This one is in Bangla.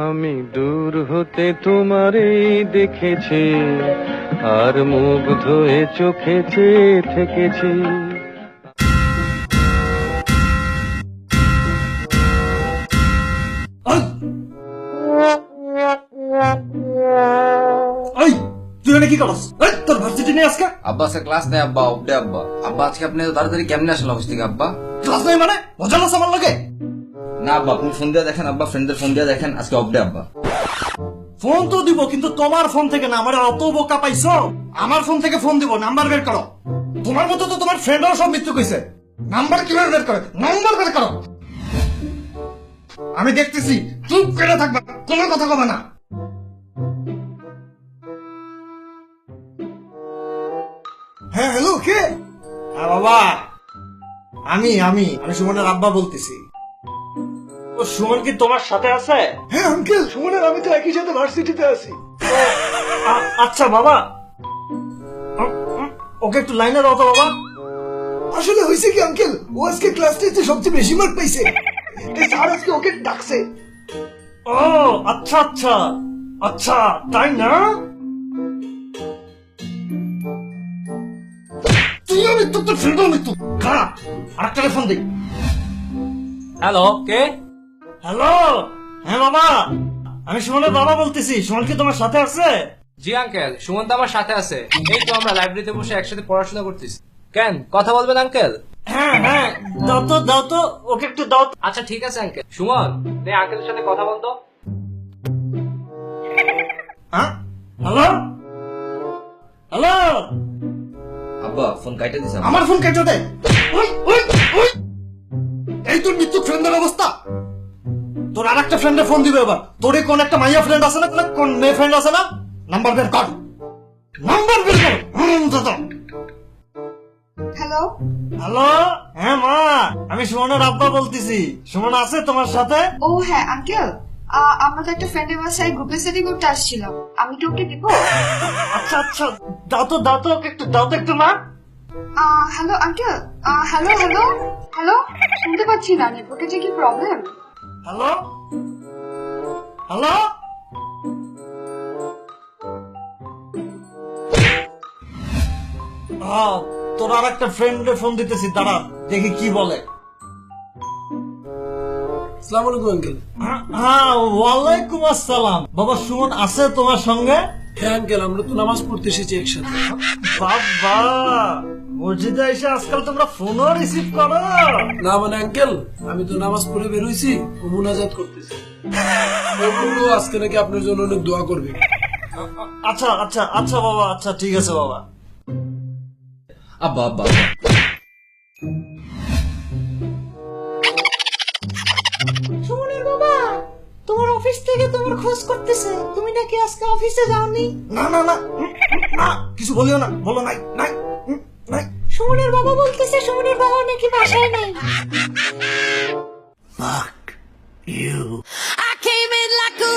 আমি দূর হতে তোমারই দেখেছি, আর মুগ্ধ হয়ে চোখে চেয়ে থেকেছি। তুই কি করছ? তোর ভার্সিটি নেই আজকে? আব্বা আজকে ক্লাস নেই আব্বা, অফ ডে আব্বা। আব্বা আজকে আপনি এত তাড়াতাড়ি কেমনে আসলেন অফিস থেকে আব্বা? ক্লাস নেই মানে মজা লাগছে আমার লাগে? না আব্বা, আপনি ফোন দিয়ে দেখেন আব্বা, ফ্রেন্ডদের ফোন দিয়ে দেখেন, আজকে অফ ডে আব্বা। ফোন তো দিব, কিন্তু তোমার ফোন থেকে না। আমার অত বোকা পাইছো? আমার ফোন থেকে ফোন দিব, নাম্বার বের করো। তোমার মতো তো তোমার ফ্রেন্ডও সব মৃত্যু কইছে। নাম্বার কিভাবে বের করে? নাম্বার বের করো। আমি দেখতেছি, চুপ করে থাকবা, কোনো কথা কবে না। হ্যাঁ হ্যালো, কে? হ্যাঁ বাবা, আমি আমি আমি সুমনের আব্বা বলতেছি। ও সুমন কি তোমার সাথে আছে? হ্যাঁ আঙ্কেল, সুমনের আমি তো একই সাথে ভার্সিটিতে আছি। আচ্ছা বাবা, ওকে একটু লাইনে দাও তো বাবা। আসলে হয়েছে কি আঙ্কেল, ও আজকে ক্লাস টেস্টে সবচেয়ে বেশি মার্ক পাইছে, তাই স্যার আজকে ওকে ডাকছে। ও আচ্ছা আচ্ছা আচ্ছা, তাই না? তুইও মৃত্যু, তোর ফ্রেন্ডও মৃত্যু। খারাপ, আরেকটা ফোন দিই। হ্যালো, কে? হ্যালো, হ্যাঁ বাবা, আমি সুমনের বাবা বলতেছি। সুমন কি তোমার সাথে আছে? জি আঙ্কেল, সুমন তো আমার সাথে আছে। এই তো আমরা লাইব্রেরিতে বসে একসাথে পড়াশোনা করতেছি। কেন, কথা বলবেন আঙ্কেল? হ্যাঁ হ্যাঁ, দাও তো ওকে একটু দাও। আচ্ছা ঠিক আছে আঙ্কেল। সুমন, নে আঙ্কেলের সাথে কথা বলতো। হ্যালো হ্যালো, আব্বা ফোন কাইটা দিছে। আমার ফোন কেটে দে। ওই ওই ওই, এই তোর মৃত্যু ফ্রেন্ডের অবস্থা। তোর আর একটা ফ্রেন্ডের ফোন দিবে এবার। তোর কোন একটা মাইয়া ফ্রেন্ড আছে না, কোন মেয়ে ফ্রেন্ড আছে না? নাম্বার বের কর, নাম্বার বের কর। হ্যালো হ্যালো, হ্যাঁ মা, আমি সুমনের আব্বা বলতেছি। সুমন আছে তোমার সাথে? ও হ্যাঁ আঙ্কেল, আমরা তো একটা ফ্রেন্ডের বাসায় গ্রুপে স্টাডি করতে আসছিলাম। আমি কি ওকে দিব? আচ্ছা আচ্ছা, দাও তো ওকে একটু দাও তো একটু মা। Hello uncle, hello hello hello, শুনতে পাচ্ছি না, নেটওয়ার্কের যে কি প্রবলেম। হ্যালো হ্যালো, তোর আর একটা ফ্রেন্ডে ফোন দিতেছি, দাঁড়া দেখি কি বলে। আসসালামু আলাইকুম আঙ্কেল। হ্যাঁ ওয়ালাইকুম আসসালাম। বাবা সুমন আছে তোমার সঙ্গে? হ্যাঁ আঙ্কেল, আমরা তো নামাজ পড়তে এসেছি একসাথে। বাবা, মসজিদে এসে আজকাল তোমরা ফোনও রিসিভ করো না মানে আঙ্কেল, আমি তো নামাজ পড়ে বের হইছি, ও মুনাজাত করতেছি। ও বললো আজকে নাকি আপনার জন্য অনেক দোয়া করবে। আচ্ছা আচ্ছা আচ্ছা বাবা, আচ্ছা ঠিক আছে বাবা। আব্বা আব্বা সুমনের বাবা, তোমার অফিস থেকে তোমার খোঁজ করতেছে, তুমি নাকি আজকে অফিসে যাওনি। না না না না, কিছু বলিও না, বলো নাই নাই নাই। সুমনের বাবা বলতেছে সুমনের বাবা নাকি বাসায় নাই। Fuck you. I came in like a